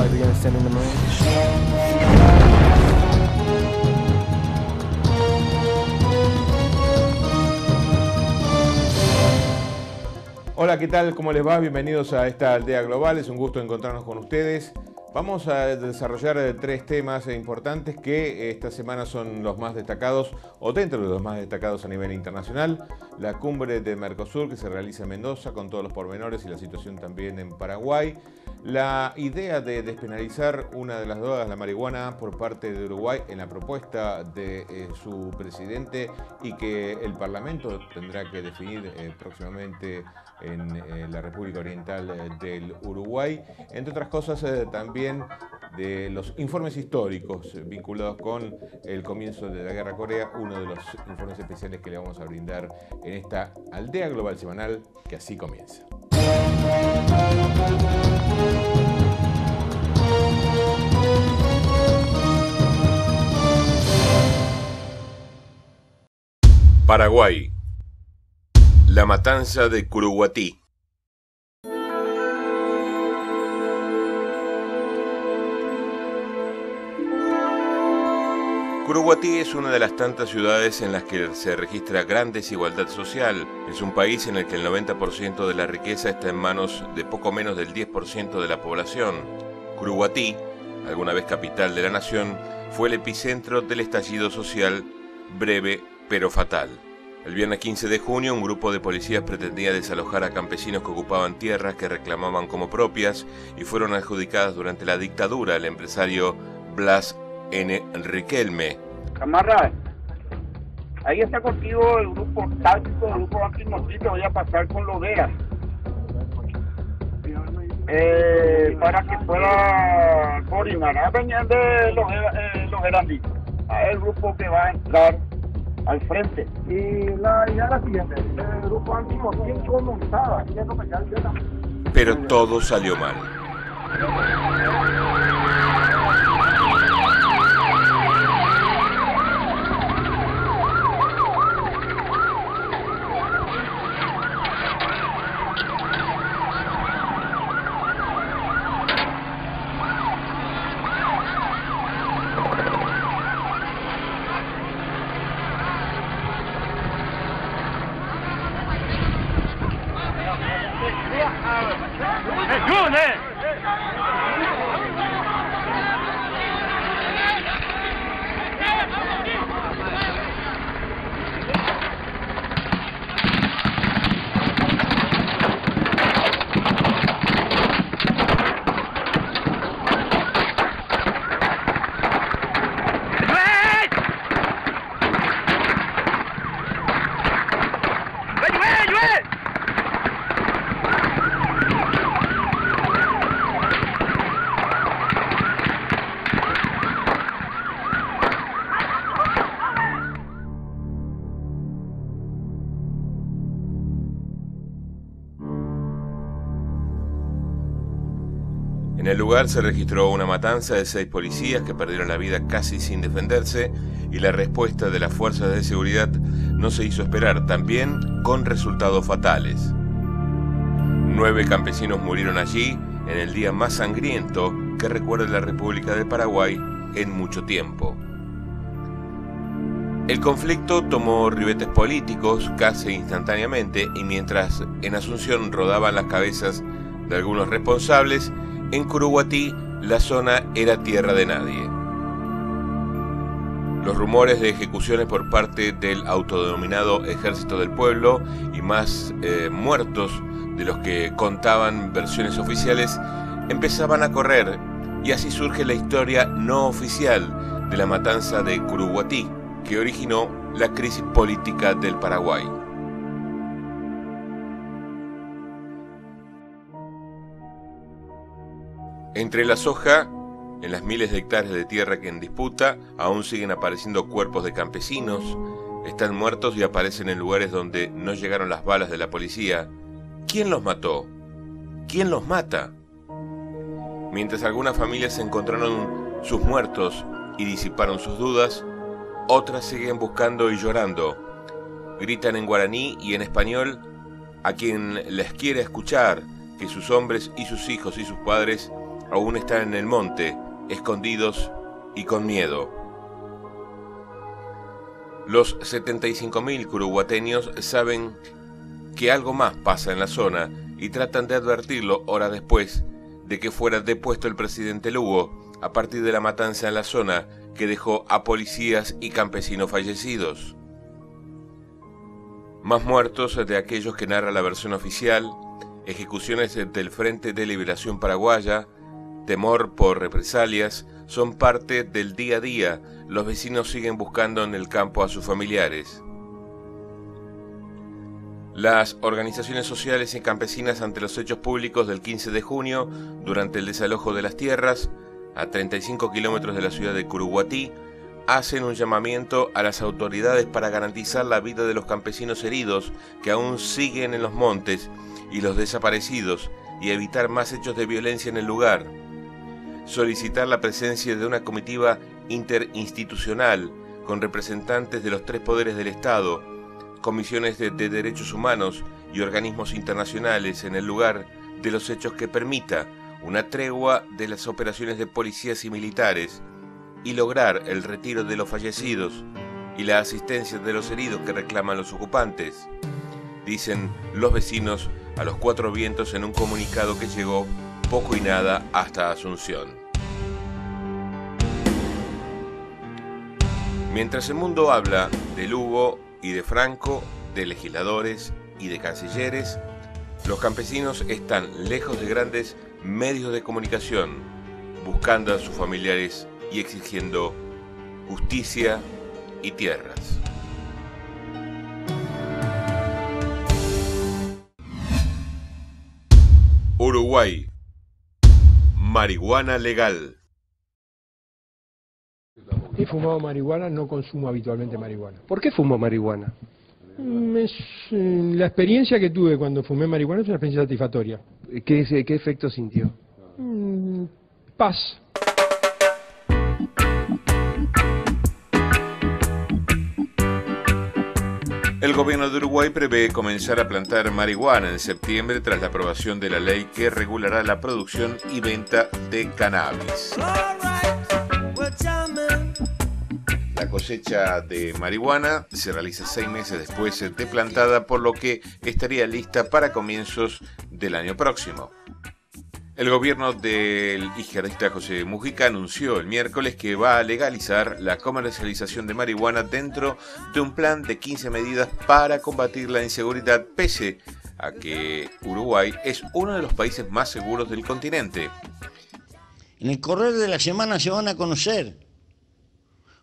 slightly again, extending the marine. Hola, ¿qué tal? ¿Cómo les va? Bienvenidos a esta aldea global. Es un gusto encontrarnos con ustedes. Vamos a desarrollar tres temas importantes que esta semana son los más destacados o dentro de los más destacados a nivel internacional. La cumbre de Mercosur que se realiza en Mendoza con todos los pormenores y la situación también en Paraguay. La idea de despenalizar una de las drogas, la marihuana, por parte de Uruguay en la propuesta de su presidente y que el Parlamento tendrá que definir próximamente en la República Oriental del Uruguay. Entre otras cosas, también de los informes históricos vinculados con el comienzo de la Guerra Corea, uno de los informes especiales que le vamos a brindar en esta aldea global semanal que así comienza. Paraguay. La matanza de Curuguatí. Curuguatí es una de las tantas ciudades en las que se registra gran desigualdad social. Es un país en el que el 90% de la riqueza está en manos de poco menos del 10% de la población. Curuguatí, alguna vez capital de la nación, fue el epicentro del estallido social, breve pero fatal. El viernes 15 de junio, un grupo de policías pretendía desalojar a campesinos que ocupaban tierras que reclamaban como propias y fueron adjudicadas durante la dictadura al empresario Blas N. Riquelme. Camarada, ahí está contigo el grupo táctico, el grupo antimosquito, voy a pasar con Lovera para que pueda coordinar. Venían de Lovera, el grupo que va a entrar al frente. Y la idea es la siguiente, el grupo antimosquito montada, pero todo salió mal. En el lugar se registró una matanza de 6 policías que perdieron la vida casi sin defenderse y la respuesta de las fuerzas de seguridad no se hizo esperar, también con resultados fatales. 9 campesinos murieron allí en el día más sangriento que recuerda la República de Paraguay en mucho tiempo. El conflicto tomó ribetes políticos casi instantáneamente y mientras en Asunción rodaban las cabezas de algunos responsables, en Curuguatí la zona era tierra de nadie. Los rumores de ejecuciones por parte del autodenominado Ejército del Pueblo y más muertos de los que contaban versiones oficiales empezaban a correr y así surge la historia no oficial de la matanza de Curuguatí que originó la crisis política del Paraguay. Entre la soja, en las miles de hectáreas de tierra que en disputa, aún siguen apareciendo cuerpos de campesinos, están muertos y aparecen en lugares donde no llegaron las balas de la policía. ¿Quién los mató? ¿Quién los mata? Mientras algunas familias encontraron sus muertos y disiparon sus dudas, otras siguen buscando y llorando. Gritan en guaraní y en español a quien les quiere escuchar que sus hombres y sus hijos y sus padres aún están en el monte, escondidos y con miedo. Los 75.000 curuguateños saben que algo más pasa en la zona y tratan de advertirlo horas después de que fuera depuesto el presidente Lugo a partir de la matanza en la zona que dejó a policías y campesinos fallecidos. Más muertos de aquellos que narra la versión oficial, ejecuciones del Frente de Liberación Paraguaya, temor por represalias, son parte del día a día. Los vecinos siguen buscando en el campo a sus familiares. Las organizaciones sociales y campesinas ante los hechos públicos del 15 de junio, durante el desalojo de las tierras, a 35 kilómetros de la ciudad de Curuguatí, hacen un llamamiento a las autoridades para garantizar la vida de los campesinos heridos que aún siguen en los montes y los desaparecidos y evitar más hechos de violencia en el lugar. Solicitar la presencia de una comitiva interinstitucional con representantes de los 3 poderes del Estado, comisiones de derechos humanos y organismos internacionales en el lugar de los hechos que permita una tregua de las operaciones de policías y militares y lograr el retiro de los fallecidos y la asistencia de los heridos que reclaman los ocupantes, dicen los vecinos a los 4 vientos en un comunicado que llegó poco y nada hasta Asunción. Mientras el mundo habla de Lugo y de Franco, de legisladores y de cancilleres, los campesinos están lejos de grandes medios de comunicación, buscando a sus familiares y exigiendo justicia y tierras. Uruguay. Marihuana legal. He fumado marihuana, no consumo habitualmente marihuana. ¿Por qué fumo marihuana? La experiencia que tuve cuando fumé marihuana es una experiencia satisfactoria. ¿Qué efecto sintió? Paz. El gobierno de Uruguay prevé comenzar a plantar marihuana en septiembre tras la aprobación de la ley que regulará la producción y venta de cannabis. La cosecha de marihuana se realiza 6 meses después de plantada, por lo que estaría lista para comienzos del año próximo. El gobierno del izquierdista José Mujica anunció el miércoles que va a legalizar la comercialización de marihuana dentro de un plan de 15 medidas para combatir la inseguridad, pese a que Uruguay es uno de los países más seguros del continente. En el correr de la semana se van a conocer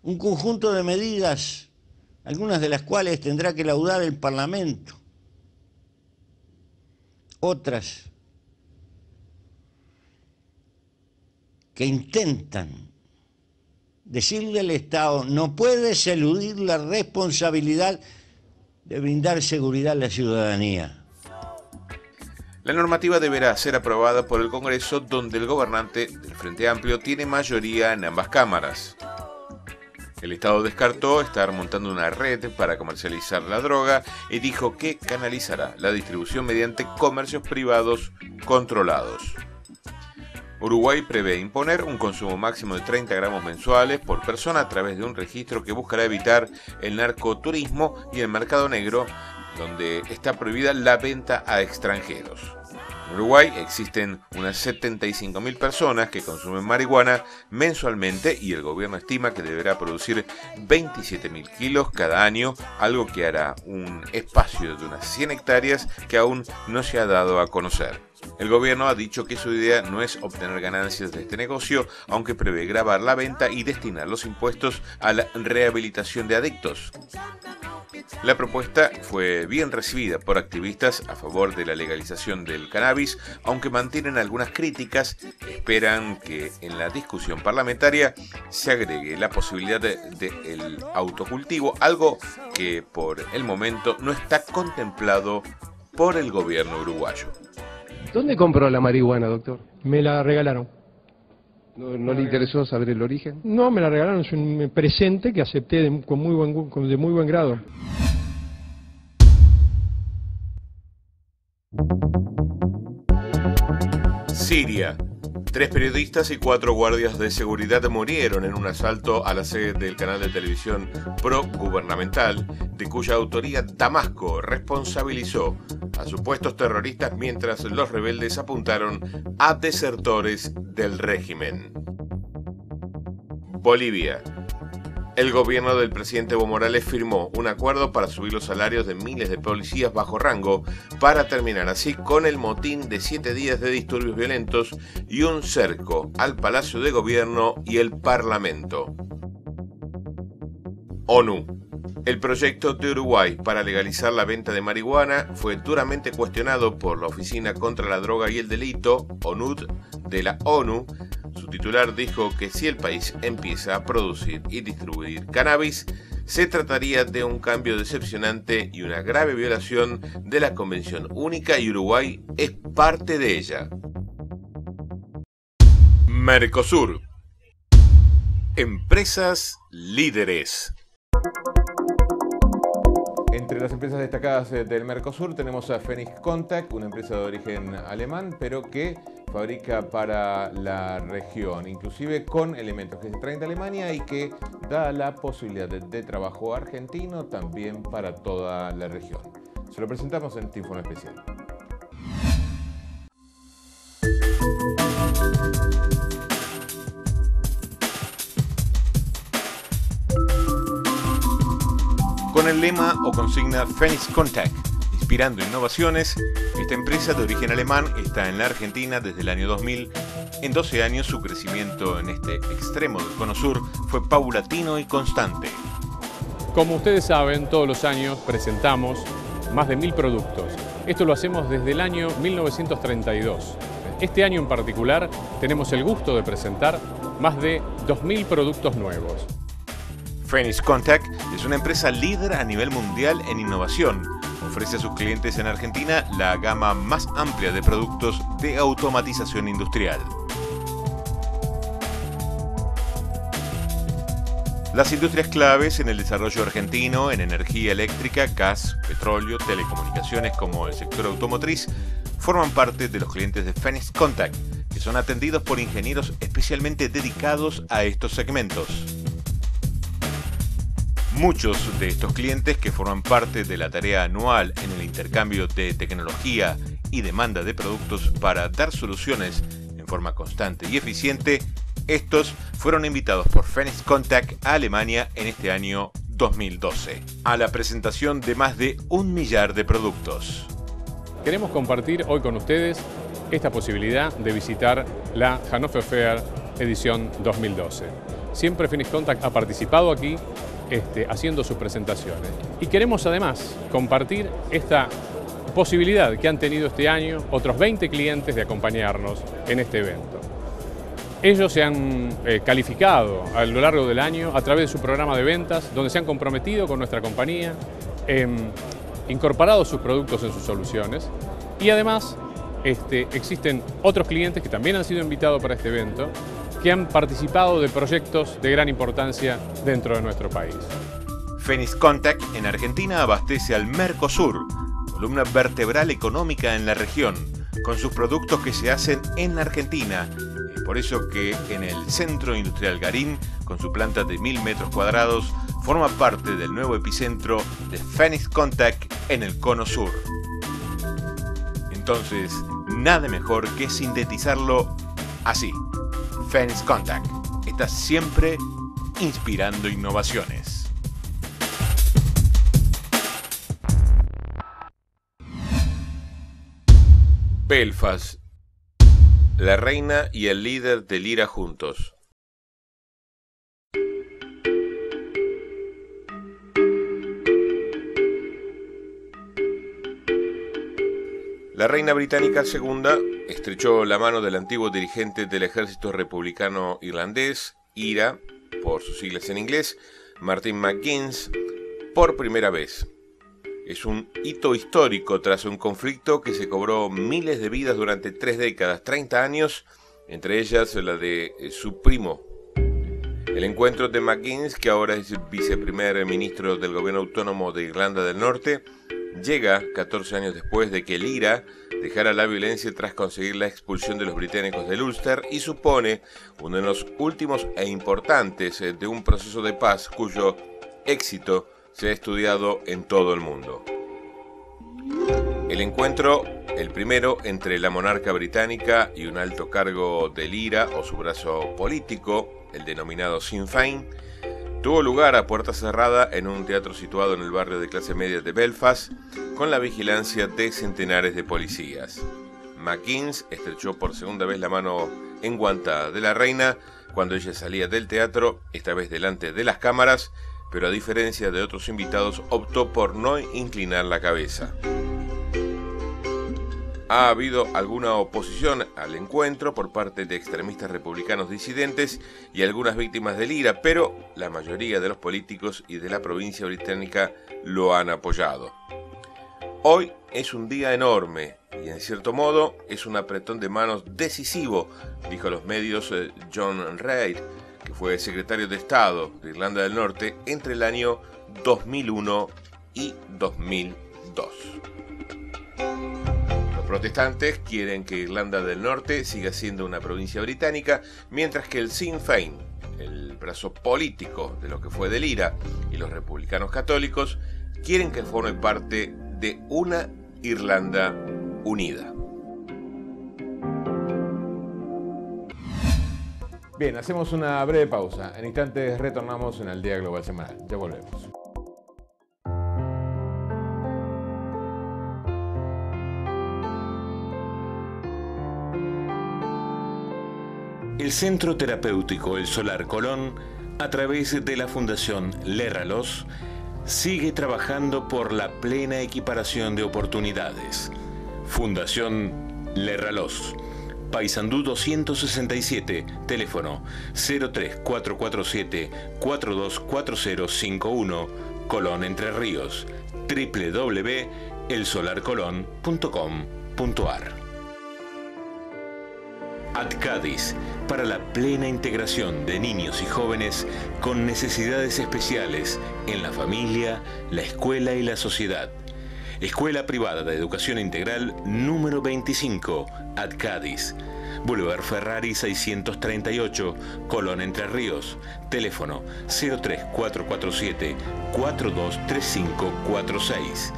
un conjunto de medidas, algunas de las cuales tendrá que laudar el Parlamento, otras que intentan decirle al Estado: no puedes eludir la responsabilidad de brindar seguridad a la ciudadanía. La normativa deberá ser aprobada por el Congreso, donde el gobernante del Frente Amplio tiene mayoría en ambas cámaras. El Estado descartó estar montando una red para comercializar la droga y dijo que canalizará la distribución mediante comercios privados controlados. Uruguay prevé imponer un consumo máximo de 30 gramos mensuales por persona a través de un registro que buscará evitar el narcoturismo y el mercado negro, donde está prohibida la venta a extranjeros. En Uruguay existen unas 75.000 personas que consumen marihuana mensualmente y el gobierno estima que deberá producir 27.000 kilos cada año, algo que hará un espacio de unas 100 hectáreas que aún no se ha dado a conocer. El gobierno ha dicho que su idea no es obtener ganancias de este negocio, aunque prevé gravar la venta y destinar los impuestos a la rehabilitación de adictos. La propuesta fue bien recibida por activistas a favor de la legalización del cannabis, aunque mantienen algunas críticas. Esperan que en la discusión parlamentaria se agregue la posibilidad del autocultivo, algo que por el momento no está contemplado por el gobierno uruguayo. ¿Dónde compró la marihuana, doctor? Me la regalaron. ¿No le interesó saber el origen? No, me la regalaron, es un presente que acepté de muy buen grado. Siria. 3 periodistas y 4 guardias de seguridad murieron en un asalto a la sede del canal de televisión pro-gubernamental, de cuya autoría Damasco responsabilizó a supuestos terroristas mientras los rebeldes apuntaron a desertores del régimen. Bolivia. El gobierno del presidente Evo Morales firmó un acuerdo para subir los salarios de miles de policías bajo rango para terminar así con el motín de 7 días de disturbios violentos y un cerco al Palacio de Gobierno y el Parlamento. ONU. El proyecto de Uruguay para legalizar la venta de marihuana fue duramente cuestionado por la Oficina contra la Droga y el Delito, ONUD, de la ONU. Su titular dijo que si el país empieza a producir y distribuir cannabis, se trataría de un cambio decepcionante y una grave violación de la Convención Única y Uruguay es parte de ella. Mercosur. Empresas líderes. Entre las empresas destacadas del Mercosur tenemos a Phoenix Contact, una empresa de origen alemán, pero que fabrica para la región, inclusive con elementos que se traen de Alemania y que da la posibilidad de trabajo argentino también para toda la región. Se lo presentamos en este informe especial. Con el lema o consigna Phoenix Contact, inspirando innovaciones, esta empresa de origen alemán está en la Argentina desde el año 2000. En 12 años su crecimiento en este extremo del Cono Sur fue paulatino y constante. Como ustedes saben, todos los años presentamos más de 1000 productos. Esto lo hacemos desde el año 1932. Este año en particular tenemos el gusto de presentar más de 2000 productos nuevos. Phoenix Contact es una empresa líder a nivel mundial en innovación. Ofrece a sus clientes en Argentina la gama más amplia de productos de automatización industrial. Las industrias claves en el desarrollo argentino en energía eléctrica, gas, petróleo, telecomunicaciones como el sector automotriz forman parte de los clientes de Phoenix Contact, que son atendidos por ingenieros especialmente dedicados a estos segmentos. Muchos de estos clientes que forman parte de la tarea anual en el intercambio de tecnología y demanda de productos para dar soluciones en forma constante y eficiente, estos fueron invitados por Phoenix Contact a Alemania en este año 2012, a la presentación de más de 1 millar de productos. Queremos compartir hoy con ustedes esta posibilidad de visitar la Hannover Fair edición 2012. Siempre Phoenix Contact ha participado aquí haciendo sus presentaciones. Y queremos además compartir esta posibilidad que han tenido este año otros 20 clientes de acompañarnos en este evento. Ellos se han calificado a lo largo del año a través de su programa de ventas, donde se han comprometido con nuestra compañía, incorporado sus productos en sus soluciones y además existen otros clientes que también han sido invitados para este evento, que han participado de proyectos de gran importancia dentro de nuestro país. Phoenix Contact en Argentina abastece al Mercosur, columna vertebral económica en la región, con sus productos que se hacen en la Argentina. Es por eso que en el Centro Industrial Garín, con su planta de 1000 metros cuadrados, forma parte del nuevo epicentro de Phoenix Contact en el Cono Sur. Entonces, nada mejor que sintetizarlo así. Phoenix Contact está siempre inspirando innovaciones. Belfast. La reina y el líder de Lira juntos. La reina británica II estrechó la mano del antiguo dirigente del ejército republicano irlandés, IRA, por sus siglas en inglés, Martin McGuinness, por primera vez. Es un hito histórico tras un conflicto que se cobró miles de vidas durante 3 décadas, 30 años, entre ellas la de su primo. El encuentro de McGuinness, que ahora es viceprimer ministro del gobierno autónomo de Irlanda del Norte, llega 14 años después de que Lira dejara la violencia tras conseguir la expulsión de los británicos del Ulster y supone uno de los últimos e importantes de un proceso de paz cuyo éxito se ha estudiado en todo el mundo. El encuentro, el primero entre la monarca británica y un alto cargo del IRA o su brazo político, el denominado Sinn Féin, tuvo lugar a puerta cerrada en un teatro situado en el barrio de clase media de Belfast, con la vigilancia de centenares de policías. McGuinness estrechó por segunda vez la mano enguantada de la reina cuando ella salía del teatro, esta vez delante de las cámaras, pero a diferencia de otros invitados optó por no inclinar la cabeza. Ha habido alguna oposición al encuentro por parte de extremistas republicanos disidentes y algunas víctimas del IRA, pero la mayoría de los políticos y de la provincia británica lo han apoyado. Hoy es un día enorme y en cierto modo es un apretón de manos decisivo, dijo a los medios John Reid, que fue secretario de Estado de Irlanda del Norte entre el año 2001 y 2002. Los protestantes quieren que Irlanda del Norte siga siendo una provincia británica, mientras que el Sinn Féin, el brazo político de lo que fue del IRA, y los republicanos católicos quieren que forme parte de una Irlanda unida. Bien, hacemos una breve pausa. En instantes retornamos en Aldea Global Semanal. Ya volvemos. El Centro Terapéutico El Solar Colón, a través de la Fundación Lerralos, sigue trabajando por la plena equiparación de oportunidades. Fundación Lerralos, Paysandú 267, teléfono 03447 424051, Colón, Entre Ríos, www.elsolarcolon.com.ar. AdCadis, para la plena integración de niños y jóvenes con necesidades especiales en la familia, la escuela y la sociedad. Escuela Privada de Educación Integral número 25, AdCadis, Boulevard Ferrari 638, Colón, Entre Ríos, teléfono 03447 423546,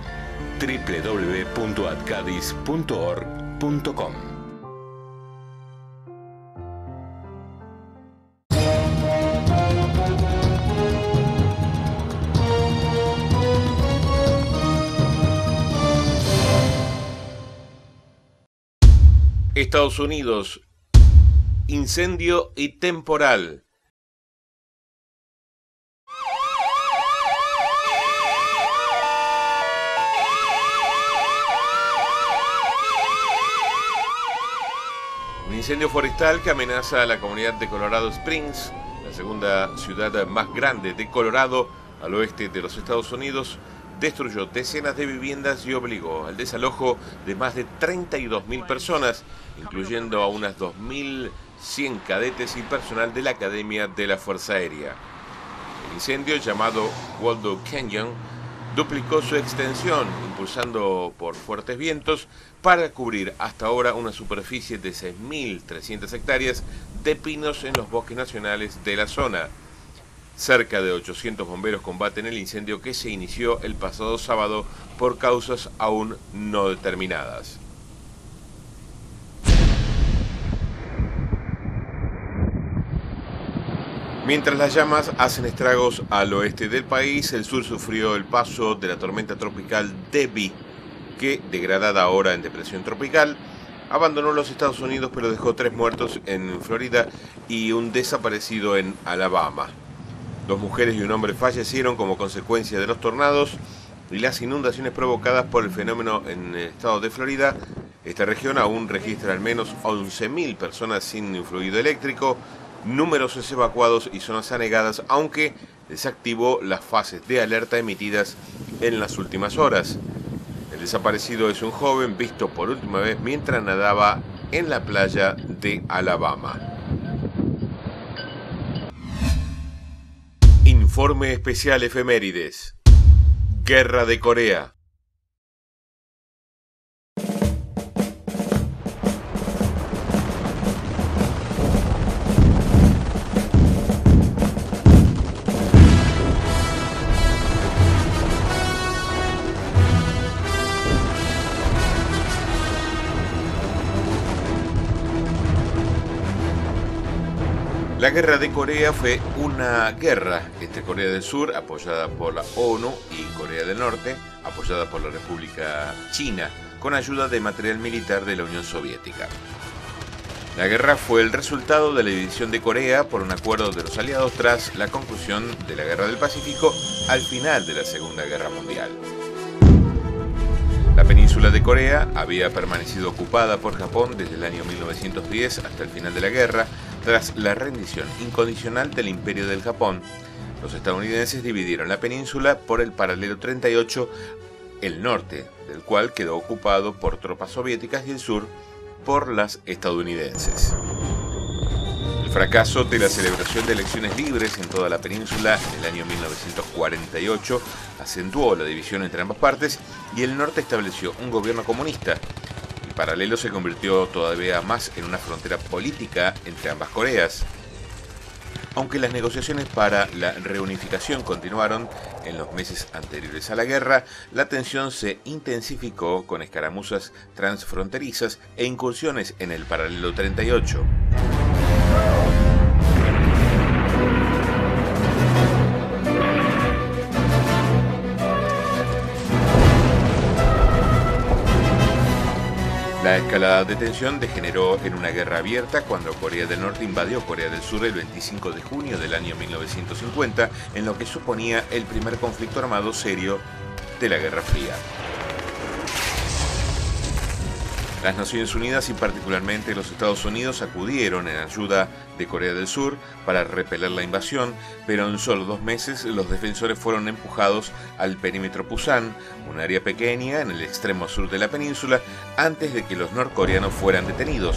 www.adcadis.org.com. Estados Unidos, incendio y temporal. Un incendio forestal que amenaza a la comunidad de Colorado Springs, la segunda ciudad más grande de Colorado, al oeste de los Estados Unidos, destruyó decenas de viviendas y obligó al desalojo de más de 32.000 personas, incluyendo a unas 2.100 cadetes y personal de la Academia de la Fuerza Aérea. El incendio, llamado Waldo Canyon, duplicó su extensión, impulsando por fuertes vientos para cubrir hasta ahora una superficie de 6.300 hectáreas de pinos en los bosques nacionales de la zona. Cerca de 800 bomberos combaten el incendio que se inició el pasado sábado por causas aún no determinadas. Mientras las llamas hacen estragos al oeste del país, el sur sufrió el paso de la tormenta tropical Debby, que, degradada ahora en depresión tropical, abandonó los Estados Unidos pero dejó 3 muertos en Florida y un desaparecido en Alabama. 2 mujeres y un hombre fallecieron como consecuencia de los tornados y las inundaciones provocadas por el fenómeno en el estado de Florida. Esta región aún registra al menos 11.000 personas sin fluido eléctrico, numerosos evacuados y zonas anegadas, aunque desactivó las fases de alerta emitidas en las últimas horas. El desaparecido es un joven visto por última vez mientras nadaba en la playa de Alabama. Informe especial efemérides. Guerra de Corea. La Guerra de Corea fue una guerra entre Corea del Sur, apoyada por la ONU, y Corea del Norte, apoyada por la República China, con ayuda de material militar de la Unión Soviética. La guerra fue el resultado de la división de Corea por un acuerdo de los aliados tras la conclusión de la Guerra del Pacífico al final de la Segunda Guerra Mundial. La península de Corea había permanecido ocupada por Japón desde el año 1910 hasta el final de la guerra, tras la rendición incondicional del Imperio del Japón. Los estadounidenses dividieron la península por el paralelo 38, el norte del cual quedó ocupado por tropas soviéticas y el sur por las estadounidenses. El fracaso de la celebración de elecciones libres en toda la península en el año 1948 acentuó la división entre ambas partes y el norte estableció un gobierno comunista. El paralelo se convirtió todavía más en una frontera política entre ambas Coreas. Aunque las negociaciones para la reunificación continuaron en los meses anteriores a la guerra, la tensión se intensificó con escaramuzas transfronterizas e incursiones en el paralelo 38. La escalada de tensión degeneró en una guerra abierta cuando Corea del Norte invadió Corea del Sur el 25 de junio del año 1950, en lo que suponía el primer conflicto armado serio de la Guerra Fría. Las Naciones Unidas y particularmente los Estados Unidos acudieron en ayuda de Corea del Sur para repeler la invasión, pero en solo 2 meses los defensores fueron empujados al perímetro Pusan, un área pequeña en el extremo sur de la península, antes de que los norcoreanos fueran detenidos.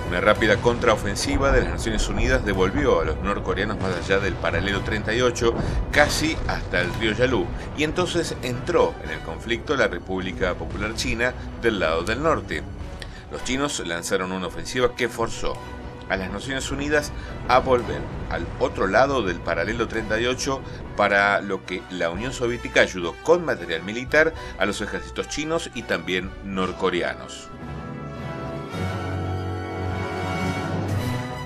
Una rápida contraofensiva de las Naciones Unidas devolvió a los norcoreanos más allá del paralelo 38, casi hasta el río Yalu, y entonces entró en el conflicto la República Popular China del lado del norte. Los chinos lanzaron una ofensiva que forzó a las Naciones Unidas a volver al otro lado del paralelo 38, para lo que la Unión Soviética ayudó con material militar a los ejércitos chinos y también norcoreanos.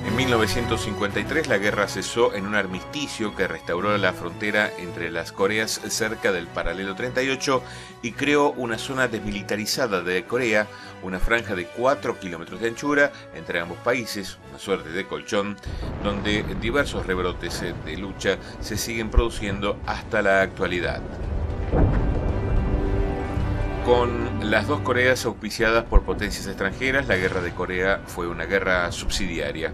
En 1953 la guerra cesó en un armisticio que restauró la frontera entre las Coreas cerca del paralelo 38 y creó una zona desmilitarizada de Corea, una franja de 4 kilómetros de anchura entre ambos países, una suerte de colchón, donde diversos rebrotes de lucha se siguen produciendo hasta la actualidad. Con las dos Coreas auspiciadas por potencias extranjeras, la Guerra de Corea fue una guerra subsidiaria.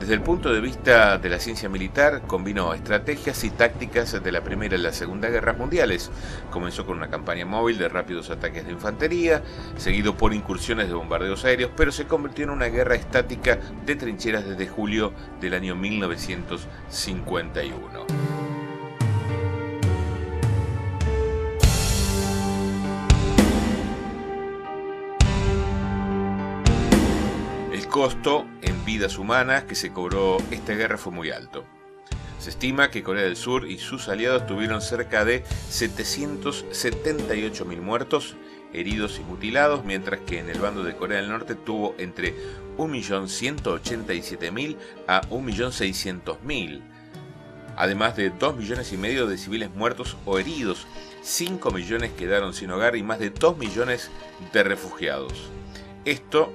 Desde el punto de vista de la ciencia militar, combinó estrategias y tácticas de la Primera y la Segunda Guerras Mundiales. Comenzó con una campaña móvil de rápidos ataques de infantería, seguido por incursiones de bombardeos aéreos, pero se convirtió en una guerra estática de trincheras desde julio del año 1951. El costo en vidas humanas que se cobró esta guerra fue muy alto. Se estima que Corea del Sur y sus aliados tuvieron cerca de 778.000 muertos, heridos y mutilados, mientras que en el bando de Corea del Norte tuvo entre 1.187.000 a 1.600.000, además de 2,5 millones de civiles muertos o heridos, 5 millones quedaron sin hogar y más de 2 millones de refugiados. Esto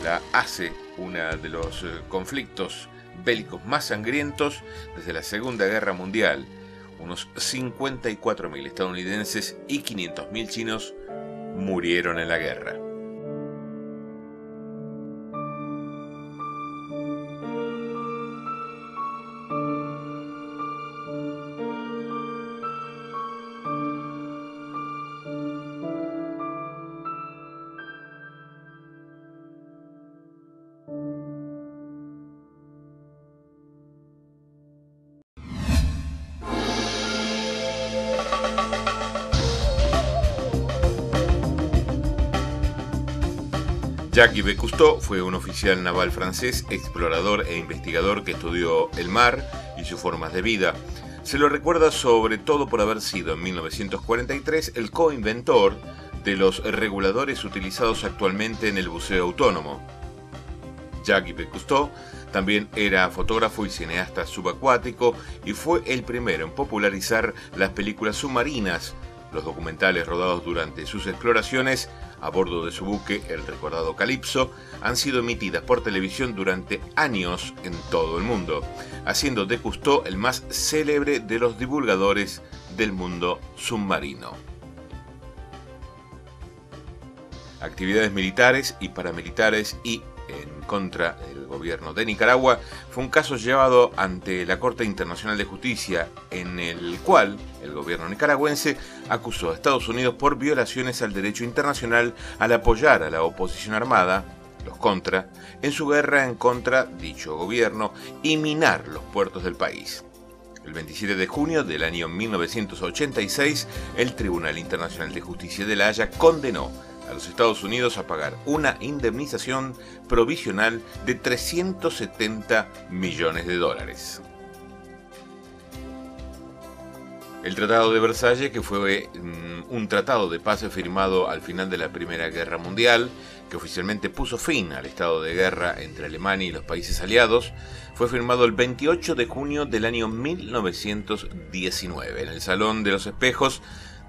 la hace uno de los conflictos bélicos más sangrientos desde la Segunda Guerra Mundial. Unos 54.000 estadounidenses y 500.000 chinos murieron en la guerra. Jacques Cousteau fue un oficial naval francés, explorador e investigador que estudió el mar y sus formas de vida. Se lo recuerda sobre todo por haber sido en 1943 el coinventor de los reguladores utilizados actualmente en el buceo autónomo. Jacques Cousteau también era fotógrafo y cineasta subacuático y fue el primero en popularizar las películas submarinas. Los documentales rodados durante sus exploraciones a bordo de su buque, el recordado Calypso, han sido emitidas por televisión durante años en todo el mundo, haciendo de Cousteau el más célebre de los divulgadores del mundo submarino. Actividades militares y paramilitares y en contra del gobierno de Nicaragua fue un caso llevado ante la Corte Internacional de Justicia, en el cual el gobierno nicaragüense acusó a Estados Unidos por violaciones al derecho internacional al apoyar a la oposición armada, los Contra, en su guerra en contra dicho gobierno y minar los puertos del país. El 27 de junio del año 1986, el Tribunal Internacional de Justicia de La Haya condenó a los Estados Unidos a pagar una indemnización provisional de $370 millones. El Tratado de Versalles, que fue un tratado de paz firmado al final de la Primera Guerra Mundial, que oficialmente puso fin al estado de guerra entre Alemania y los países aliados, fue firmado el 28 de junio del año 1919 en el Salón de los Espejos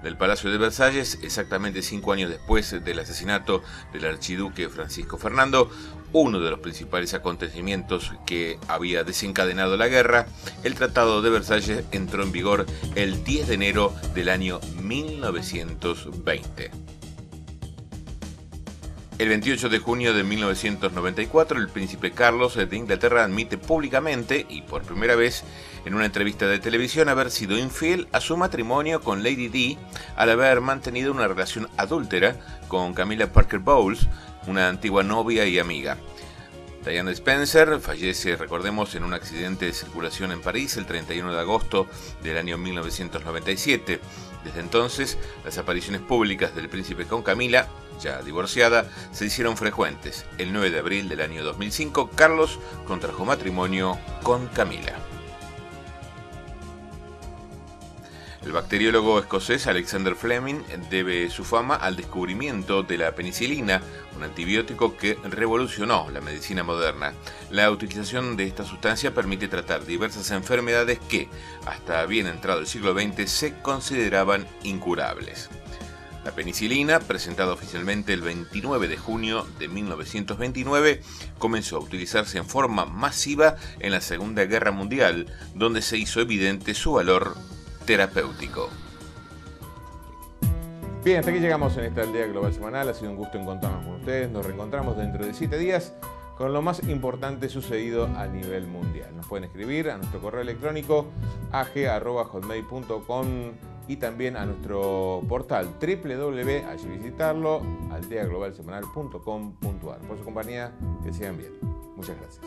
del Palacio de Versalles, exactamente 5 años después del asesinato del archiduque Francisco Fernando, uno de los principales acontecimientos que había desencadenado la guerra. El Tratado de Versalles entró en vigor el 10 de enero del año 1920. El 28 de junio de 1994, el príncipe Carlos de Inglaterra admite públicamente, y por primera vez en una entrevista de televisión, haber sido infiel a su matrimonio con Lady Di al haber mantenido una relación adúltera con Camilla Parker Bowles, una antigua novia y amiga. Diana Spencer fallece, recordemos, en un accidente de circulación en París el 31 de agosto del año 1997. Desde entonces, las apariciones públicas del príncipe con Camila, ya divorciada, se hicieron frecuentes. El 9 de abril del año 2005, Carlos contrajo matrimonio con Camila. El bacteriólogo escocés Alexander Fleming debe su fama al descubrimiento de la penicilina, un antibiótico que revolucionó la medicina moderna. La utilización de esta sustancia permite tratar diversas enfermedades que, hasta bien entrado el siglo XX, se consideraban incurables. La penicilina, presentada oficialmente el 29 de junio de 1929, comenzó a utilizarse en forma masiva en la Segunda Guerra Mundial, donde se hizo evidente su valor terapéutico. Bien, hasta aquí llegamos en esta Aldea Global Semanal. Ha sido un gusto encontrarnos con ustedes. Nos reencontramos dentro de 7 días con lo más importante sucedido a nivel mundial. Nos pueden escribir a nuestro correo electrónico ag@hotmail.com y también a nuestro portal www, allí visitarlo, aldeaglobalsemanal.com.ar. Por su compañía, que sigan bien. Muchas gracias.